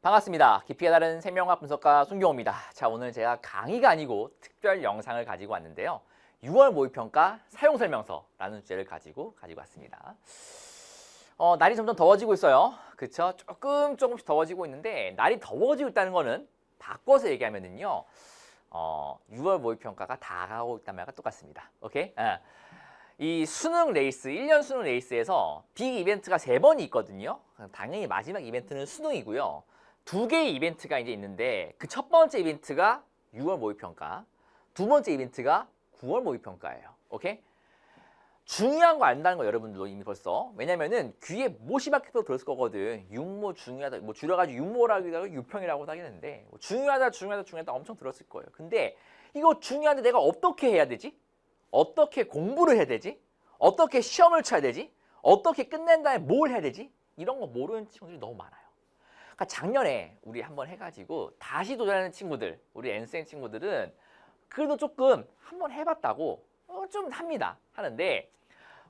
반갑습니다. 깊이가 다른 생명학 분석가 손경호입니다. 자, 오늘 제가 강의가 아니고 특별 영상을 가지고 왔는데요. 6월 모의평가 사용설명서라는 주제를 가지고 왔습니다. 날이 점점 더워지고 있어요. 그쵸? 조금씩 더워지고 있는데 날이 더워지고 있다는 거는 바꿔서 얘기하면은요. 6월 모의평가가 다가오고 있단 말과 똑같습니다. 오케이? 이 수능 레이스, 1년 수능 레이스에서 빅 이벤트가 3번이 있거든요. 당연히 마지막 이벤트는 수능이고요. 2개의 이벤트가 이제 있는데 그 첫 번째 이벤트가 6월 모의평가, 두 번째 이벤트가 9월 모의평가예요. 오케이? 중요한 거 안다는 거 여러분들도 이미 벌써. 왜냐면은 귀에 못이 박혀서 들었을 거거든. 육모 중요하다, 뭐 줄여가지고 육모라기도 하고 유평이라고도 하겠는데 뭐 중요하다 엄청 들었을 거예요. 근데 이거 중요한데 내가 어떻게 해야 되지? 어떻게 공부를 해야 되지? 어떻게 시험을 쳐야 되지? 어떻게 끝낸 다음에 뭘 해야 되지? 이런 거 모르는 친구들이 너무 많아요. 그러니까 작년에 우리 한번 해가지고 다시 도전하는 친구들, 우리 N생 친구들은 그래도 조금 한번 해봤다고 좀 합니다. 하는데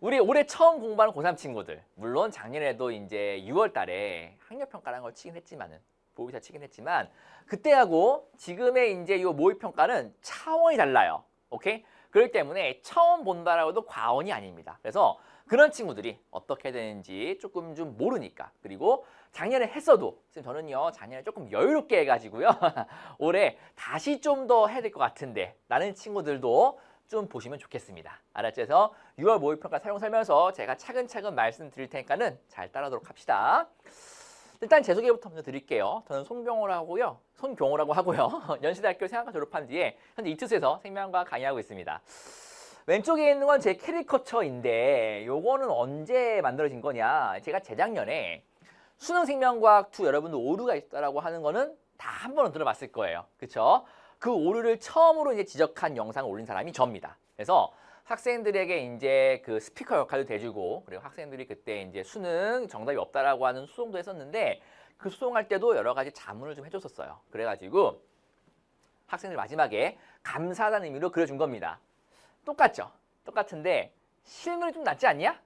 우리 올해 처음 공부하는 고3 친구들, 물론 작년에도 이제 6월 달에 학력평가라는 걸 치긴 했지만은, 보기사 치긴 했지만, 그때하고 지금의 이제 이 모의평가는 차원이 달라요. 오케이? 그렇기 때문에 처음 본다라고도 과언이 아닙니다. 그래서 그런 친구들이 어떻게 되는지 조금 좀 모르니까, 그리고 작년에 했어도 선생님 저는요 작년에 조금 여유롭게 해가지고요 올해 다시 좀 더 해야 될 것 같은데 라는 친구들도 좀 보시면 좋겠습니다. 알았죠? 그래서 6월 모의평가 사용 설명서 제가 차근차근 말씀드릴 테니까는 잘 따라오도록 합시다. 일단 제 소개부터 먼저 드릴게요. 저는 손경호라고 하고요. 연세대학교 생활과 졸업한 뒤에 현재 이투스에서 생명과 강의하고 있습니다. 왼쪽에 있는 건 제 캐리커처인데 요거는 언제 만들어진 거냐? 제가 재작년에 수능 생명과학 2 여러분들 오류가 있다라고 하는 거는 다 한 번은 들어봤을 거예요. 그쵸? 그 오류를 처음으로 이제 지적한 영상을 올린 사람이 저입니다. 그래서 학생들에게 이제 그 스피커 역할도 해주고, 그리고 학생들이 그때 이제 수능 정답이 없다라고 하는 수송도 했었는데, 그 수송할 때도 여러 가지 자문을 좀 해줬었어요. 그래가지고 학생들 마지막에 감사하다는 의미로 그려준 겁니다. 똑같죠? 똑같은데 실물이 좀 낫지 않냐?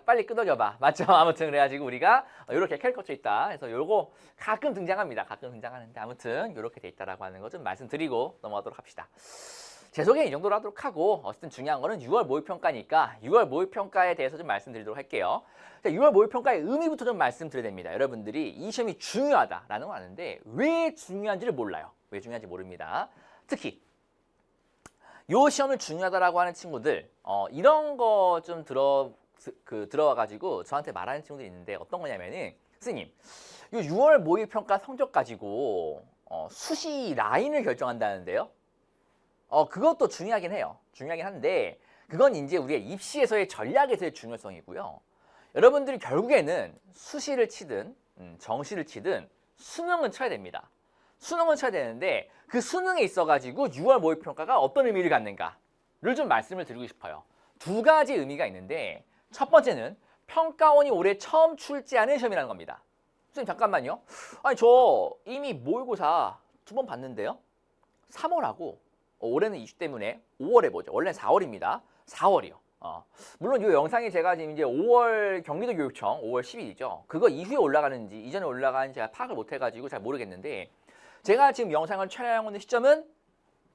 빨리 끄덕여봐. 맞죠? 아무튼 그래가지고 우리가 이렇게 캐릭터쳐 있다. 그래서 요거 가끔 등장합니다. 가끔 등장하는데 아무튼 이렇게 돼 있다라고 하는 거 좀 말씀드리고 넘어가도록 합시다. 제 소개는 이 정도로 하도록 하고, 어쨌든 중요한 거는 6월 모의평가니까 6월 모의평가에 대해서 좀 말씀드리도록 할게요. 자, 6월 모의평가의 의미부터 좀 말씀드려야 됩니다. 여러분들이 이 시험이 중요하다라는 건 아는데 왜 중요한지를 몰라요. 왜 중요한지 모릅니다. 특히 요 시험을 중요하다라고 하는 친구들, 이런 거 좀 들어와가지고 저한테 말하는 친구들이 있는데 어떤 거냐면은, 선생님, 요 6월 모의평가 성적 가지고 수시 라인을 결정한다는데요. 그것도 중요하긴 해요. 중요하긴 한데 그건 이제 우리의 입시에서의 전략에서의 중요성이고요. 여러분들이 결국에는 수시를 치든 정시를 치든 수능은 쳐야 됩니다. 수능은 쳐야 되는데 그 수능에 있어가지고 6월 모의평가가 어떤 의미를 갖는가를 좀 말씀을 드리고 싶어요. 두 가지 의미가 있는데, 첫 번째는 평가원이 올해 처음 출제하는 시험이라는 겁니다. 선생님 잠깐만요. 아니 저 이미 모의고사 2번 봤는데요. 3월하고 올해는 이슈 때문에 5월에 보죠. 원래는 4월입니다. 4월이요. 물론 이 영상이 제가 지금 이제 5월 경기도 교육청 5월 10일이죠. 그거 이후에 올라가는지 이전에 올라가는지 제가 파악을 못 해가지고 잘 모르겠는데, 제가 지금 영상을 촬영하는 시점은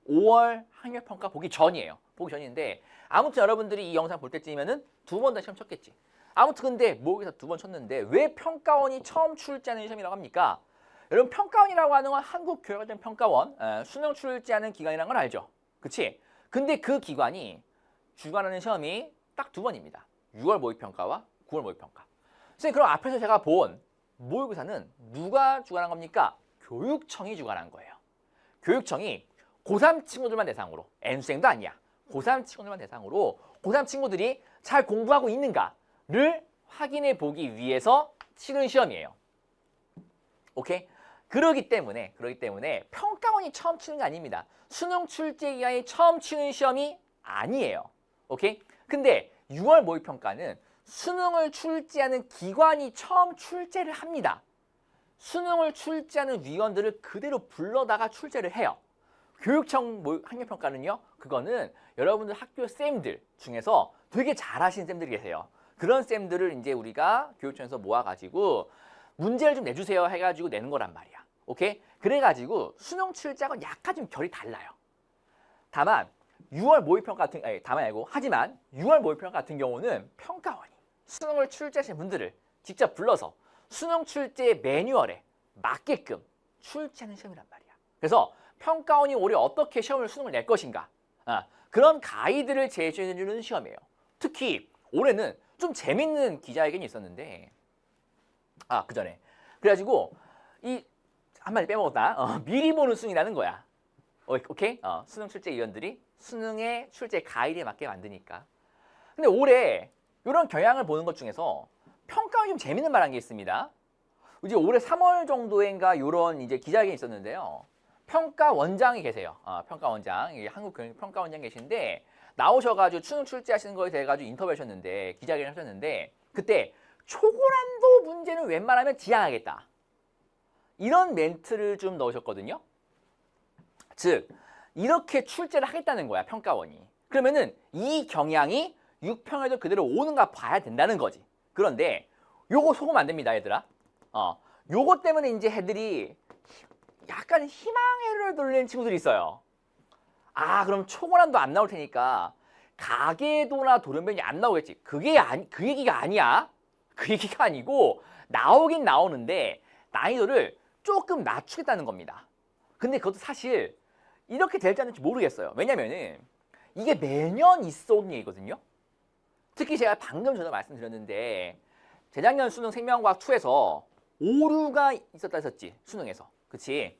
5월 학력평가 보기 전이에요. 보기 전인데 아무튼 여러분들이 이 영상 볼 때쯤이면은 2번 다 시험 쳤겠지. 아무튼 근데 모의고사 2번 쳤는데 왜 평가원이 처음 출제하는 시험이라고 합니까? 여러분 평가원이라고 하는 건 한국교육과정평가원, 수능 출제하는 기관이라는 걸 알죠? 그치? 근데 그 기관이 주관하는 시험이 딱 2번입니다. 6월 모의평가와 9월 모의평가. 선생님 그럼 앞에서 제가 본 모의고사는 누가 주관한 겁니까? 교육청이 주관한 거예요. 교육청이 고3 친구들만 대상으로, N수생도 아니야. 고3 친구들만 대상으로 고3 친구들이 잘 공부하고 있는가를 확인해 보기 위해서 치른 시험이에요. 오케이? 그러기 때문에 평가원이 처음 치는 게 아닙니다. 수능 출제 기간이 처음 치는 시험이 아니에요. 오케이? 근데 6월 모의평가는 수능을 출제하는 기관이 처음 출제를 합니다. 수능을 출제하는 위원들을 그대로 불러다가 출제를 해요. 교육청 학력평가는요, 그거는 여러분들 학교 쌤들 중에서 되게 잘하시는 쌤들이 계세요. 그런 쌤들을 이제 우리가 교육청에서 모아가지고 문제를 좀 내주세요 해가지고 내는 거란 말이야. 오케이? 그래가지고 수능 출제하고는 약간 좀 결이 달라요. 다만 6월 모의평가 같은 다만 아니고 하지만 6월 모의평가 같은 경우는 평가원이 수능을 출제하신 분들을 직접 불러서 수능 출제 매뉴얼에 맞게끔 출제하는 시험이란 말이야. 그래서 평가원이 올해 어떻게 시험을 수능을 낼 것인가 그런 가이드를 제시해주는 시험이에요. 특히 올해는 좀 재밌는 기자회견이 있었는데 그 전에 그래가지고 이 한마디 빼먹었다. 미리 보는 수능이라는 거야. 오케이? 수능 출제위원들이 수능의 출제 가이드에 맞게 만드니까. 근데 올해 이런 경향을 보는 것 중에서 평가원이 좀 재밌는 말 한 게 있습니다. 이제 올해 3월 정도인가 이런 이제 기자회견이 있었는데요. 평가원장이 계세요. 평가원장, 한국 평가원장 계신데 나오셔가지고 수능 출제하시는 거에 대해 가지고 인터뷰하셨는데 기자회견 하셨는데 그때 초고난도 문제는 웬만하면 지양하겠다. 이런 멘트를 좀 넣으셨거든요. 즉 이렇게 출제를 하겠다는 거야 평가원이. 그러면은 이 경향이 6평에도 그대로 오는가 봐야 된다는 거지. 그런데 요거 속으면 안 됩니다 얘들아. 요거 때문에 이제 애들이 약간 희망회로를 돌리는 친구들이 있어요. 그럼 초고난도 안 나올 테니까 가계도나 돌연변이 안 나오겠지. 그 얘기가 아니야. 그 얘기가 아니고 나오긴 나오는데 난이도를 조금 낮추겠다는 겁니다. 근데 그것도 사실 이렇게 될지 안 될지 모르겠어요. 왜냐면은 이게 매년 있어오는 얘기거든요. 특히 제가 방금 전에 말씀드렸는데 재작년 수능 생명과학 2에서 오류가 있었다 했었지. 수능에서. 그치?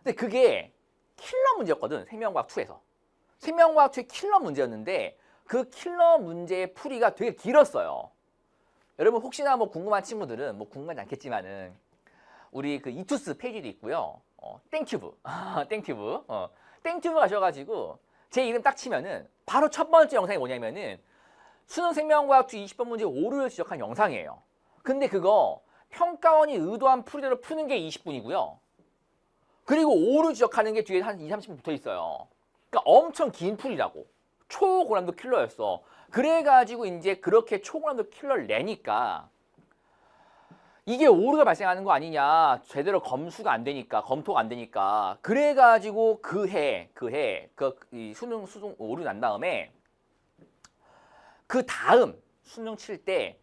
근데 그게 킬러 문제였거든. 생명과학 2에서. 생명과학 2의 킬러 문제였는데 그 킬러 문제의 풀이가 되게 길었어요. 여러분 혹시나 뭐 궁금한 친구들은 뭐 궁금하지 않겠지만은 우리 그 이투스 페이지도 있고요. 땡튜브. 땡튜브. 땡튜브 가셔가지고 제 이름 딱 치면은 바로 첫 번째 영상이 뭐냐면은 수능 생명과학 2 20번 문제 오류를 지적한 영상이에요. 근데 그거 평가원이 의도한 풀이대로 푸는 게 20분이고요. 그리고 오류 지적하는 게 뒤에 한 2, 30분 붙어 있어요. 그러니까 엄청 긴 풀이라고. 초고난도 킬러였어. 그래가지고 이제 그렇게 초고난도 킬러를 내니까 이게 오류가 발생하는 거 아니냐. 제대로 검수가 안 되니까, 검토가 안 되니까. 그래가지고 이 수능 오류 난 다음에 그 다음 수능 칠 때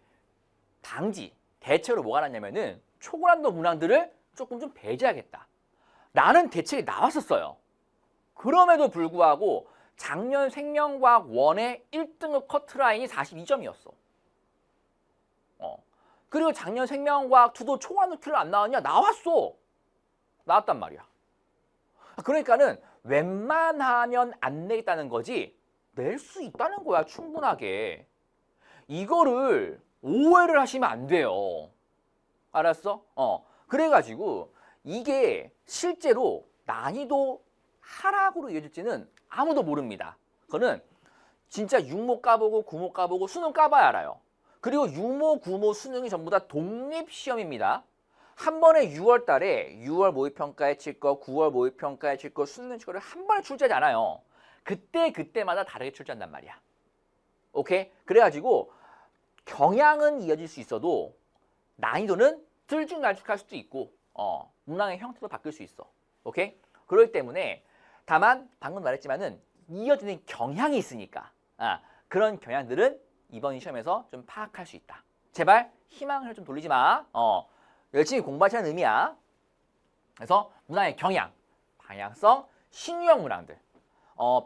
대책으로 뭐가 났냐면은 초고난도 문항들을 조금 좀 배제하겠다. 라는 대책이 나왔었어요. 그럼에도 불구하고 작년 생명과학 1의 1등급 커트라인이 42점이었어. 그리고 작년 생명과학 2도 초고난도 킬러 안 나왔냐? 나왔어. 나왔단 말이야. 그러니까는 웬만하면 안 내겠다는 거지 낼 수 있다는 거야 충분하게. 이거를 오해를 하시면 안 돼요. 알았어? 그래가지고 이게 실제로 난이도 하락으로 이어질지는 아무도 모릅니다. 그거는 진짜 6모 까보고 9모 까보고 수능 까봐야 알아요. 그리고 6모, 9모 수능이 전부 다 독립시험입니다. 한 번에 6월 달에 6월 모의평가에 칠 거, 9월 모의평가에 칠 거, 수능 칠 거를 한 번에 출제하지 않아요. 그때마다 다르게 출제한단 말이야. 오케이? 그래가지고 경향은 이어질 수 있어도 난이도는 들쭉날쭉할 수도 있고 문항의 형태도 바뀔 수 있어. 오케이? 그렇기 때문에 다만 방금 말했지만은 이어지는 경향이 있으니까 그런 경향들은 이번 시험에서 좀 파악할 수 있다. 제발 희망을 좀 돌리지 마. 열심히 공부하자는 의미야. 그래서 문항의 경향, 방향성, 신유형 문항들.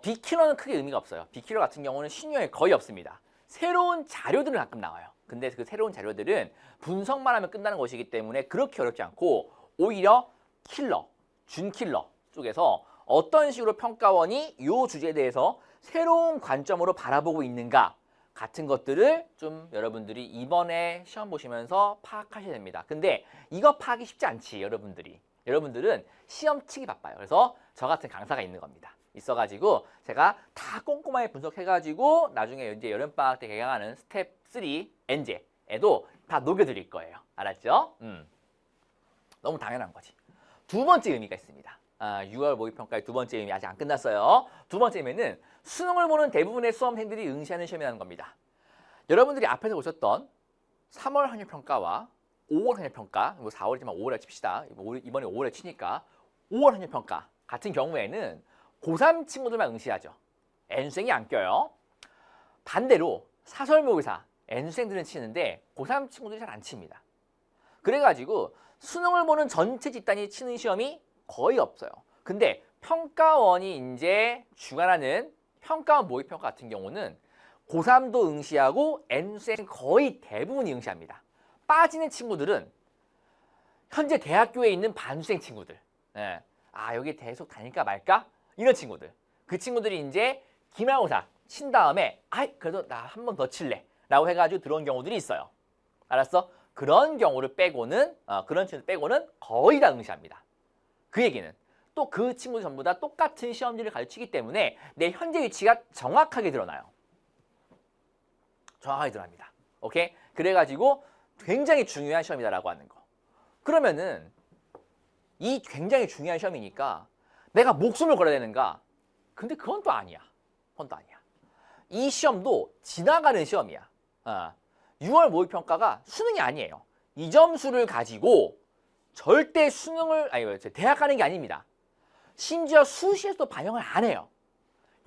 비킬러는 크게 의미가 없어요. 비킬러 같은 경우는 신유형이 거의 없습니다. 새로운 자료들은 가끔 나와요. 근데 그 새로운 자료들은 분석만 하면 끝나는 것이기 때문에 그렇게 어렵지 않고 오히려 킬러, 준킬러 쪽에서 어떤 식으로 평가원이 이 주제에 대해서 새로운 관점으로 바라보고 있는가 같은 것들을 좀 여러분들이 이번에 시험 보시면서 파악하셔야 됩니다. 근데 이거 파악이 쉽지 않지 여러분들은 시험 치기 바빠요. 그래서 저 같은 강사가 있는 겁니다. 있어가지고 제가 다 꼼꼼하게 분석해가지고 나중에 이제 여름방학 때 개강하는 스텝 3 엔제에도 다 녹여드릴 거예요. 알았죠? 너무 당연한 거지. 두 번째 의미가 있습니다. 6월 모의평가의 두 번째 의미 아직 안 끝났어요. 두 번째 의미는 수능을 보는 대부분의 수험생들이 응시하는 시험이라는 겁니다. 여러분들이 앞에서 보셨던 3월 학력평가와 5월 학력평가, 뭐 4월이지만 5월에 칩시다. 이번에 5월에 치니까 5월 학력평가 같은 경우에는 고3 친구들만 응시하죠. N수생이 안 껴요. 반대로 사설모의사 N수생들은 치는데 고3 친구들이 잘 안 칩니다. 그래가지고 수능을 보는 전체 집단이 치는 시험이 거의 없어요. 근데 평가원이 이제 주관하는 평가원 모의평가 같은 경우는 고3도 응시하고 N수생 거의 대부분이 응시합니다. 빠지는 친구들은 현재 대학교에 있는 반수생 친구들. 예. 아, 여기 계속 다닐까 말까? 이런 친구들. 그 친구들이 이제 기말고사 친 다음에 아이, 그래도 나 한 번 더 칠래 라고 해가지고 들어온 경우들이 있어요. 알았어? 그런 경우를 빼고는 그런 친구들 빼고는 거의 다 응시합니다. 그 얘기는 또 그 친구들 전부 다 똑같은 시험지를 가르치기 때문에 내 현재 위치가 정확하게 드러나요. 정확하게 드러납니다. 오케이? 그래가지고 굉장히 중요한 시험이다라고 하는 거. 그러면은 이 굉장히 중요한 시험이니까 내가 목숨을 걸어야 되는가? 근데 그건 또 아니야. 그건 또 아니야. 이 시험도 지나가는 시험이야. 6월 모의평가가 수능이 아니에요. 이 점수를 가지고 절대 수능을 대학 가는 게 아닙니다. 심지어 수시에서도 반영을 안 해요.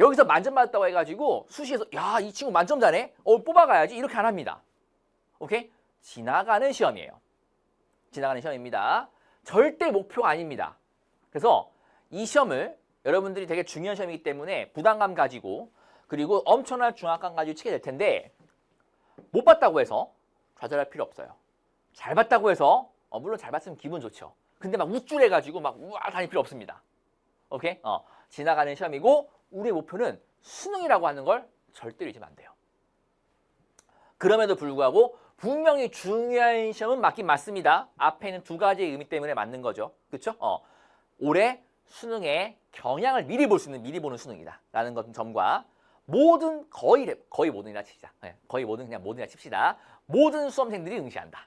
여기서 만점 받았다고 해가지고 수시에서 야, 이 친구 만점 자네? 뽑아가야지 이렇게 안 합니다. 오케이? 지나가는 시험이에요. 지나가는 시험입니다. 절대 목표가 아닙니다. 그래서 이 시험을 여러분들이 되게 중요한 시험이기 때문에 부담감 가지고 그리고 엄청난 중압감 가지고 치게 될 텐데 못 봤다고 해서 좌절할 필요 없어요. 잘 봤다고 해서 물론 잘 봤으면 기분 좋죠. 근데 막 우쭐해가지고 막 우와 다닐 필요 없습니다. 오케이? 지나가는 시험이고 우리의 목표는 수능이라고 하는 걸 절대로 잊으면 안 돼요. 그럼에도 불구하고 분명히 중요한 시험은 맞긴 맞습니다. 앞에 있는 두 가지의 의미 때문에 맞는 거죠. 그렇죠? 올해 수능의 경향을 미리 볼 수 있는 미리 보는 수능이다 라는 것 점과 모든 거의 모든이라 치자. 거의 모든 그냥 모든이라 칩시다. 모든 수험생들이 응시한다.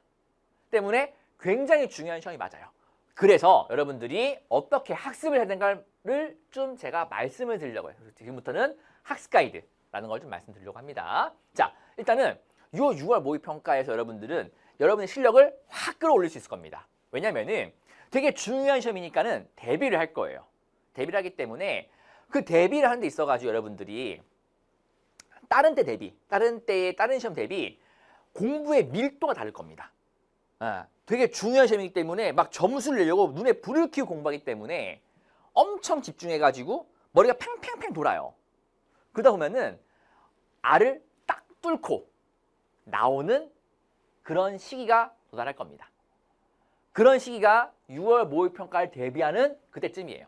때문에 굉장히 중요한 시험이 맞아요. 그래서 여러분들이 어떻게 학습을 해야 되는가를 좀 제가 말씀을 드리려고 해요. 지금부터는 학습 가이드라는 걸 좀 말씀드리려고 합니다. 자, 일단은 6월 모의평가에서 여러분들은 여러분의 실력을 확 끌어올릴 수 있을 겁니다. 왜냐면은 되게 중요한 시험이니까는 대비를 할 거예요. 대비를 하기 때문에 그 대비를 하는 데 있어가지고 여러분들이 다른 때 대비, 다른 때의 다른 시험 대비 공부의 밀도가 다를 겁니다. 되게 중요한 시험이기 때문에 막 점수를 내려고 눈에 불을 켜고 공부하기 때문에 엄청 집중해가지고 머리가 팽팽팽 돌아요. 그러다 보면은 알을 딱 뚫고 나오는 그런 시기가 도달할 겁니다. 그런 시기가 6월 모의평가를 대비하는 그때쯤이에요.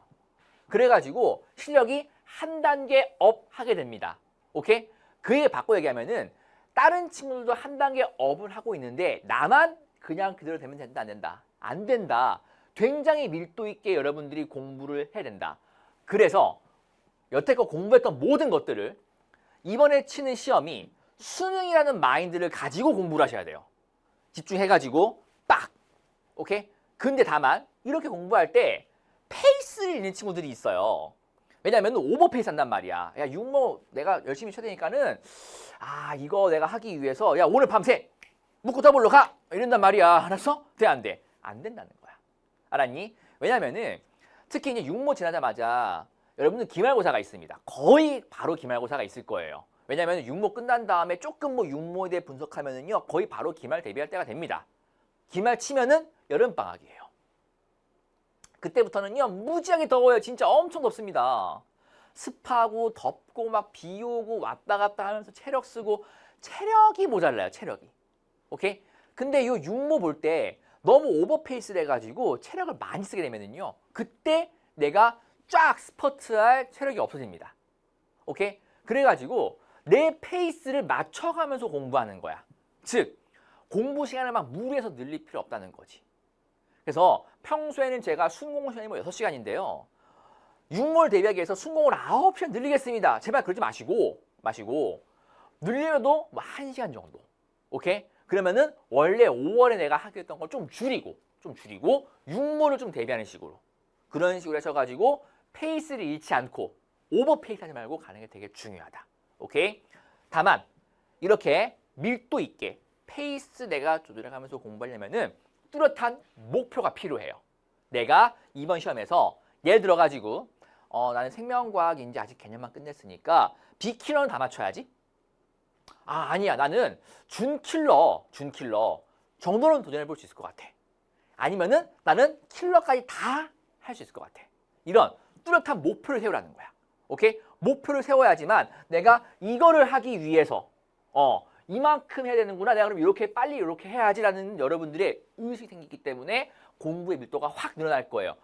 그래가지고 실력이 한 단계 업 하게 됩니다. 오케이? 그에 바꿔 얘기하면은 다른 친구들도 한 단계 업을 하고 있는데 나만 그냥 그대로 되면 된다 안 된다. 안 된다. 굉장히 밀도 있게 여러분들이 공부를 해야 된다. 그래서 여태껏 공부했던 모든 것들을 이번에 치는 시험이 수능이라는 마인드를 가지고 공부를 하셔야 돼요. 집중해가지고 딱. 오케이? 근데 다만 이렇게 공부할 때 페이스를 잃는 친구들이 있어요. 왜냐면 오버 페이스 한단 말이야. 야, 육모 내가 열심히 쳐야 되니까는 이거 내가 하기 위해서 야, 오늘 밤새 묵고 더블로 가! 이런단 말이야. 알았어? 돼, 안 돼? 안 된다는 거야. 알았니? 왜냐면은 특히 이제 육모 지나자마자 여러분들 기말고사가 있습니다. 거의 바로 기말고사가 있을 거예요. 왜냐면 육모 끝난 다음에 조금 육모에 대해 분석하면은요, 거의 바로 기말 대비할 때가 됩니다. 기말 치면은 여름방학이에요. 그때부터는요, 무지하게 더워요. 진짜 엄청 덥습니다. 습하고 덥고 막 비 오고 왔다 갔다 하면서 체력 쓰고 체력이 모자라요. 체력이. 오케이? 근데 이 육모 볼 때 너무 오버페이스를 해가지고 체력을 많이 쓰게 되면은요, 그때 내가 쫙 스퍼트할 체력이 없어집니다. 오케이? 그래가지고 내 페이스를 맞춰가면서 공부하는 거야. 즉, 공부 시간을 막 무리해서 늘릴 필요 없다는 거지. 그래서 평소에는 제가 순공부 시간이 6시간인데요. 6월 대비하기 위해서 순공을 9시간 늘리겠습니다. 제발 그러지 마시고 늘려도 1시간 정도. 오케이? 그러면은 원래 5월에 내가 하기로 했던 걸 좀 줄이고 6모를 좀 대비하는 식으로 그런 식으로 하셔가지고 페이스를 잃지 않고 오버 페이스 하지 말고 가는 게 되게 중요하다. 오케이? 다만 이렇게 밀도 있게 페이스 내가 조절해가면서 공부하려면은 뚜렷한 목표가 필요해요. 내가 이번 시험에서 예를 들어가지고 나는 생명과학인지 아직 개념만 끝냈으니까 B킬러는 다 맞춰야지. 아니야. 나는 준킬러 정도는 도전해 볼 수 있을 것 같아. 아니면은 나는 킬러까지 다 할 수 있을 것 같아. 이런 뚜렷한 목표를 세우라는 거야. 오케이? 목표를 세워야지만 내가 이거를 하기 위해서 이만큼 해야 되는구나. 내가 그럼 이렇게 빨리 이렇게 해야지라는 여러분들의 의식이 생기기 때문에 공부의 밀도가 확 늘어날 거예요.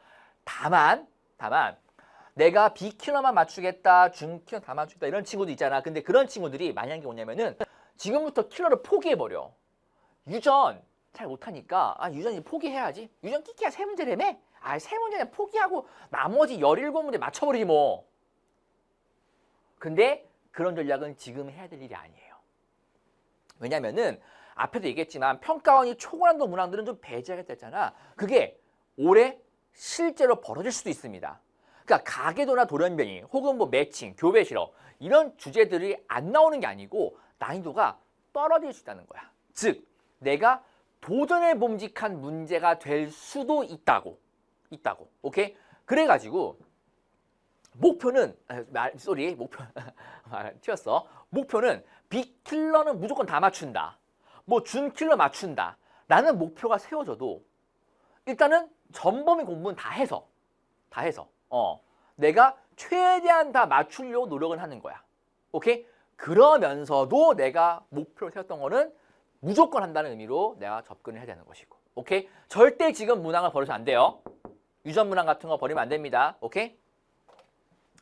다만 내가 B킬러만 맞추겠다, 준킬러 다 맞추겠다 이런 친구도 있잖아. 근데 그런 친구들이 만약에 뭐냐면은 지금부터 킬러를 포기해버려. 유전 잘 못하니까 유전 이제 포기해야지. 유전 끼끼야 3문제라며? 3문제는 포기하고 나머지 17문제 맞춰버리지 뭐. 근데 그런 전략은 지금 해야 될 일이 아니에요. 왜냐면은 앞에도 얘기했지만 평가원이 초고난도 문항들은 좀 배제하겠다 했잖아. 그게 올해 실제로 벌어질 수도 있습니다. 그러니까 가계도나 돌연변이 혹은 뭐 매칭, 교배 실험 이런 주제들이 안 나오는 게 아니고 난이도가 떨어질 수 있다는 거야. 즉 내가 도전에 봄직한 문제가 될 수도 있다고. 오케이? 그래가지고 목표는 목표 튀었어. 목표는 B킬러는 무조건 다 맞춘다. 뭐 준킬러 맞춘다. 라는 목표가 세워져도 일단은 전범위 공부는 다 해서 내가 최대한 다 맞추려고 노력을 하는 거야. 오케이? 그러면서도 내가 목표를 세웠던 거는 무조건 한다는 의미로 내가 접근을 해야 되는 것이고. 오케이? 절대 지금 문항을 버려서는 안 돼요. 유전 문항 같은 거 버리면 안 됩니다. 오케이?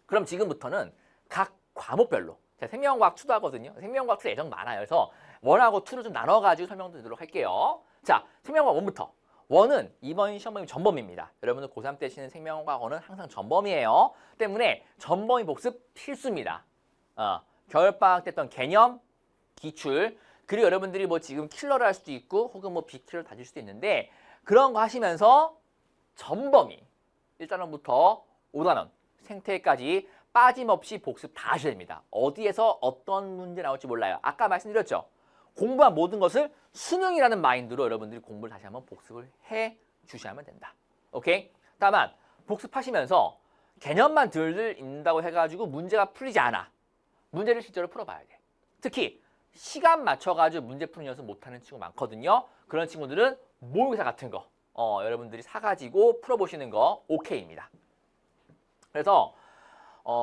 그럼 지금부터는 각 과목별로 제가 생명과학 2도 하거든요. 생명과학 2 예정 많아요. 그래서 1하고 2로 좀 나눠가지고 설명드리도록 할게요. 자, 생명과학 1부터. 1은 이번 시험범위 전범위입니다. 여러분들 고3 때 치는 생명과학 1은 항상 전범위예요. 때문에 전범위 복습 필수입니다. 겨울방학 때 했던 개념, 기출, 그리고 여러분들이 뭐 지금 킬러를 할 수도 있고 혹은 뭐 B킬러를 다질 수도 있는데 그런 거 하시면서 전범위 1단원부터 5단원 생태까지 빠짐없이 복습 다 하셔야 됩니다. 어디에서 어떤 문제 나올지 몰라요. 아까 말씀드렸죠. 공부한 모든 것을 수능이라는 마인드로 여러분들이 공부를 다시 한번 복습을 해 주셔야만 된다. 오케이? 다만 복습하시면서 개념만 들들 읽는다고 해가지고 문제가 풀리지 않아. 문제를 실제로 풀어봐야 돼. 특히 시간 맞춰가지고 문제 푸는 연습 못하는 친구 많거든요. 그런 친구들은 모의고사 같은 거 여러분들이 사가지고 풀어보시는 거 오케이입니다. 그래서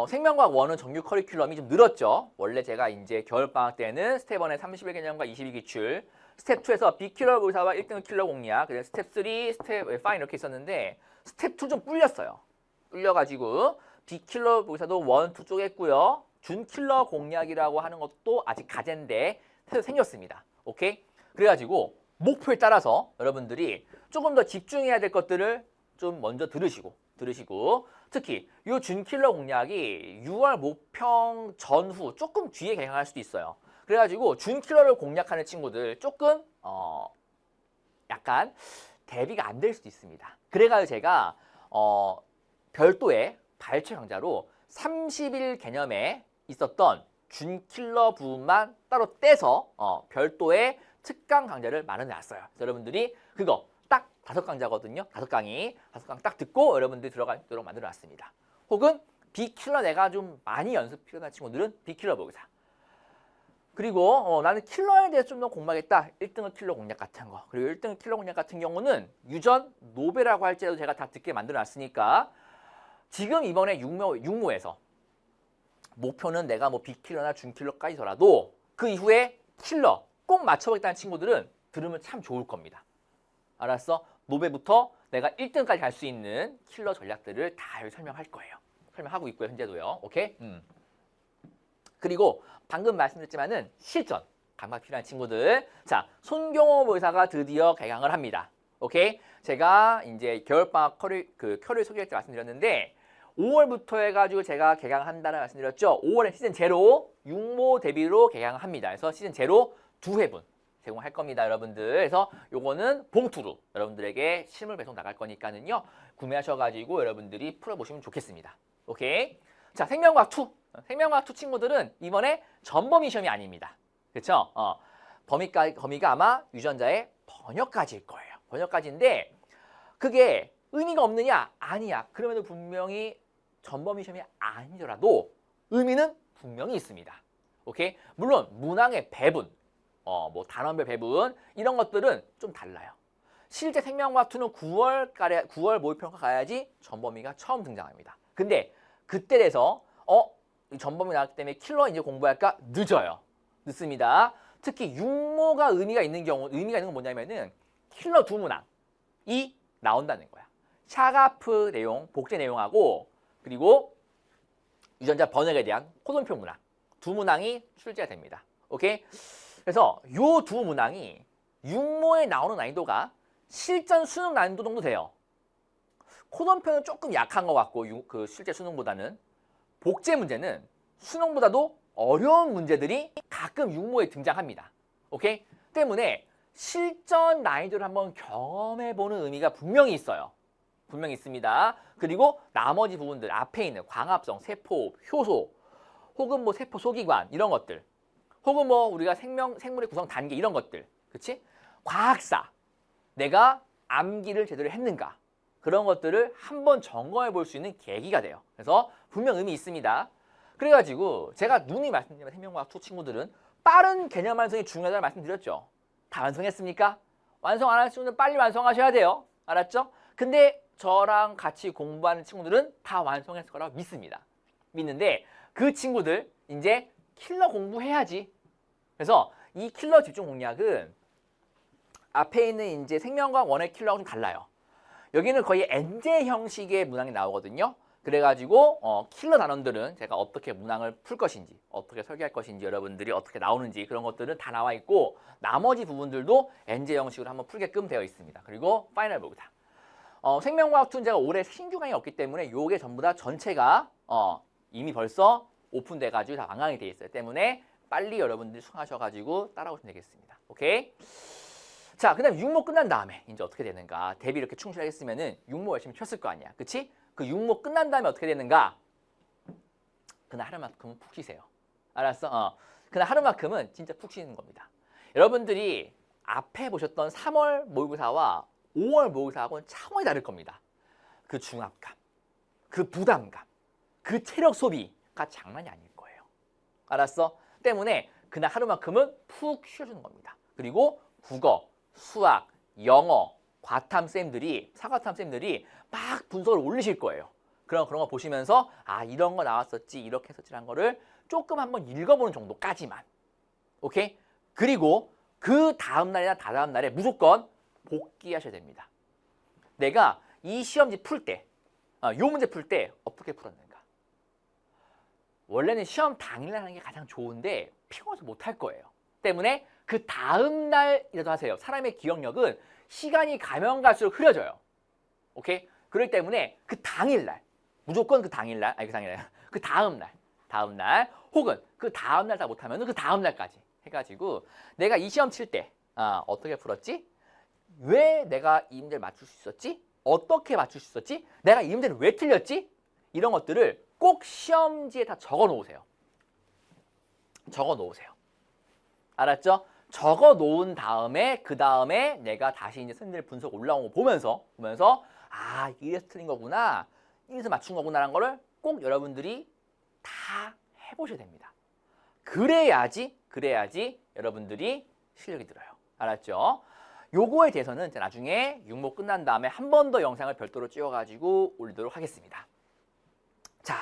생명과학 1은 정규 커리큘럼이 좀 늘었죠. 원래 제가 이제 겨울방학 때는 스텝 1에 30일 개념과 22 기출, 스텝 2에서 B킬러 모의사와 1등 킬러 공략, 그다음에 스텝 3, 스텝 5 이렇게 있었는데 스텝 2 좀 불렸어요. 불려가지고 B킬러 모의사도 1, 2 쪼갰고요. 준킬러 공략이라고 하는 것도 아직 가제인데 새로 생겼습니다. 오케이? 그래가지고 목표에 따라서 여러분들이 조금 더 집중해야 될 것들을 좀 먼저 들으시고 특히 이 준킬러 공략이 6월 모평 전후 조금 뒤에 개강할 수도 있어요. 그래가지고 준킬러를 공략하는 친구들 조금 약간 대비가 안 될 수도 있습니다. 그래가지고 제가 별도의 발췌 강좌로 30일 개념에 있었던 준킬러 부분만 따로 떼서 별도의 특강 강좌를 마련해놨어요. 여러분들이 그거 딱 5강좌거든요. 5강이 5강 딱 듣고 여러분들이 들어가도록 만들어놨습니다. 혹은 B킬러 내가 좀 많이 연습 필요한 친구들은 B킬러 모의사. 그리고 나는 킬러에 대해서 좀 더 공부하겠다. 1등은 킬러 공략 같은 거. 그리고 1등 킬러 공략 같은 경우는 유전 노베라고 할지라도 제가 다 듣게 만들어놨으니까 지금 이번에 육모에서 목표는 내가 뭐 B킬러나 준킬러까지더라도 그 이후에 킬러 꼭 맞춰보겠다는 친구들은 들으면 참 좋을 겁니다. 알았어? 노베부터 내가 1등까지 갈 수 있는 킬러 전략들을 다 여기 설명할 거예요. 설명하고 있고요. 현재도요. 오케이? 그리고 방금 말씀드렸지만은 실전 감각 필요한 친구들. 자, 손경호 모의사가 드디어 개강을 합니다. 오케이? 제가 이제 겨울방학 켜를 소개할 때 말씀드렸는데 5월부터 해가지고 제가 개강한다는 말씀드렸죠. 5월에 시즌 제로 육모 대비로 개강합니다. 그래서 시즌 제로 2회분 제공할 겁니다, 여러분들. 그래서 요거는 봉투로 여러분들에게 실물 배송 나갈 거니까는요. 구매하셔가지고 여러분들이 풀어보시면 좋겠습니다. 오케이? 자, 생명과학 2. 생명과학 2 친구들은 이번에 전범위 시험이 아닙니다. 그렇죠? 범위가 아마 유전자의 번역까지일 거예요. 번역까지인데 그게 의미가 없느냐? 아니야. 그럼에도 분명히 전범위 시험이 아니더라도 의미는 분명히 있습니다. 오케이? 물론 문항의 배분, 뭐 단원별 배분 이런 것들은 좀 달라요. 실제 생명과학 2는 9월 모의평가 가야지 전범위가 처음 등장합니다. 근데 그때 돼서 이 전범위 나왔기 때문에 킬러 이제 공부할까? 늦어요. 늦습니다. 특히 육모가 의미가 있는 건 뭐냐면은 킬러 2문항이 나온다는 거야. 샤가프 내용, 복제 내용하고 그리고 유전자 번역에 대한 코돈표 문항 2문항이 출제가 됩니다. 오케이? 그래서 요 2문항이 육모에 나오는 난이도가 실전 수능 난이도 정도 돼요. 코돈표는 조금 약한 것 같고 그 실제 수능보다는 복제 문제는 수능보다도 어려운 문제들이 가끔 육모에 등장합니다. 오케이? 때문에 실전 난이도를 한번 경험해보는 의미가 분명히 있어요. 분명히 있습니다. 그리고 나머지 부분들 앞에 있는 광합성, 세포, 효소 혹은 뭐 세포 소기관 이런 것들 혹은 뭐 우리가 생물의 구성 단계 이런 것들 그치? 과학사 내가 암기를 제대로 했는가 그런 것들을 한번 점검해 볼 수 있는 계기가 돼요. 그래서 분명 의미 있습니다. 그래가지고 제가 누누이 말씀드린 생명과학 2 친구들은 빠른 개념 완성이 중요하다고 말씀드렸죠. 다 완성했습니까? 완성 안 할 친구들은 빨리 완성하셔야 돼요. 알았죠? 근데 저랑 같이 공부하는 친구들은 다 완성했을 거라고 믿습니다. 믿는데 그 친구들 이제 킬러 공부해야지. 그래서 이 킬러 집중 공략은 앞에 있는 이제 생명과학 1의 킬러하고 좀 달라요. 여기는 거의 엔제 형식의 문항이 나오거든요. 그래가지고 킬러 단원들은 제가 어떻게 문항을 풀 것인지 어떻게 설계할 것인지 여러분들이 어떻게 나오는지 그런 것들은 다 나와 있고 나머지 부분들도 엔제 형식으로 한번 풀게끔 되어 있습니다. 그리고 파이널 보기다. 생명과학 2는 제가 올해 신규 강의가 없기 때문에 요게 전부 다 전체가 이미 벌써 오픈돼가지고 다 완강이 돼 있어요. 때문에 빨리 여러분들이 수강하셔가지고 따라오시면 되겠습니다. 오케이? 자, 그 다음에 육모 끝난 다음에 이제 어떻게 되는가? 대비 이렇게 충실하게 했으면은 육모 열심히 쳤을 거 아니야. 그치? 그 육모 끝난 다음에 어떻게 되는가? 그날 하루만큼은 푹 쉬세요. 알았어? 그날 하루만큼은 진짜 푹 쉬는 겁니다. 여러분들이 앞에 보셨던 3월 모의고사와 5월 모의고사하고는 차원이 다를 겁니다. 그 중압감, 그 부담감, 그 체력 소비가 장난이 아닐 거예요. 알았어? 때문에 그날 하루만큼은 푹 쉬어주는 겁니다. 그리고 국어, 수학, 영어, 과탐 사과탐 쌤들이 막 분석을 올리실 거예요. 그런 거 보시면서 아 이런 거 나왔었지 이렇게 했었지라는 거를 조금 한번 읽어보는 정도까지만. 오케이? 그리고 그 다음 날이나 다다음 날에 무조건 복기하셔야 됩니다. 내가 이 시험지 풀 때, 요 문제 풀 때 어떻게 풀었는가? 원래는 시험 당일날 하는 게 가장 좋은데 피곤해서 못할 거예요. 때문에 그 다음 날이라도 하세요. 사람의 기억력은 시간이 가면 갈수록 흐려져요. 오케이? 그렇기 때문에 그 당일날, 무조건 그 당일날, 그 다음날, 혹은 그 다음날 다 못하면 그 다음날까지 해가지고 내가 이 시험 칠 때 어떻게 풀었지? 왜 내가 이 문제를 맞출 수 있었지? 어떻게 맞출 수 있었지? 내가 이 문제를 왜 틀렸지? 이런 것들을 꼭 시험지에 다 적어 놓으세요. 적어 놓으세요. 알았죠? 적어 놓은 다음에 그 다음에 내가 다시 이제 선생님들 분석 올라온 거 보면서 아 이래서 틀린 거구나 이래서 맞춘 거구나라는 거를 꼭 여러분들이 다 해보셔야 됩니다. 그래야지 여러분들이 실력이 늘어요. 알았죠? 요거에 대해서는 나중에 육모 끝난 다음에 한 번 더 영상을 별도로 찍어가지고 올리도록 하겠습니다. 자,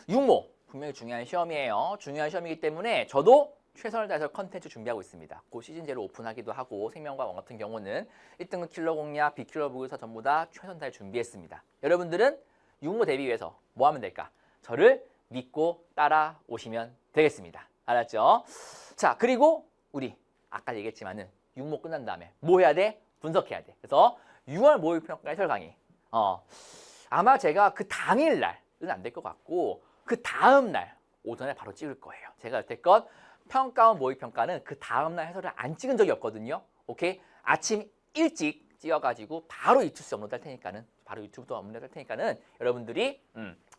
육모 분명히 중요한 시험이에요. 중요한 시험이기 때문에 저도 최선을 다해서 컨텐츠 준비하고 있습니다. 그 시즌 제로 오픈하기도 하고 생명과학 같은 경우는 1등급 킬러 공략, 비킬러 보고서 전부 다 최선 다해 준비했습니다. 여러분들은 육모 대비 위해서 뭐 하면 될까? 저를 믿고 따라오시면 되겠습니다. 알았죠? 자, 그리고 우리 아까 얘기했지만은 육모 끝난 다음에 뭐 해야 돼? 분석해야 돼. 그래서 6월 모의평가 해설 강의 아마 제가 그 당일날은 안 될 것 같고 그 다음날 오전에 바로 찍을 거예요. 제가 여태껏 평가원 모의평가는 그 다음날 해설을 안 찍은 적이 없거든요. 오케이? 아침 일찍 찍어가지고 바로 유튜브 업로드 할 테니까는 여러분들이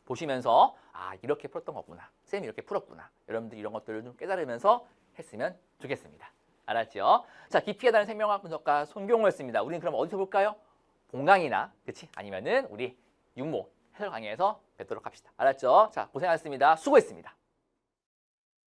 보시면서 아 이렇게 풀었던 거구나. 쌤이 이렇게 풀었구나. 여러분들이 이런 것들을 좀 깨달으면서 했으면 좋겠습니다. 알았죠? 자, 깊이에 다른 생명학 분석가 손경호였습니다. 우리는 그럼 어디서 볼까요? 본강이나, 그치? 아니면은 우리 윤모 해설 강의에서 뵙도록 합시다. 알았죠? 자, 고생하셨습니다. 수고했습니다.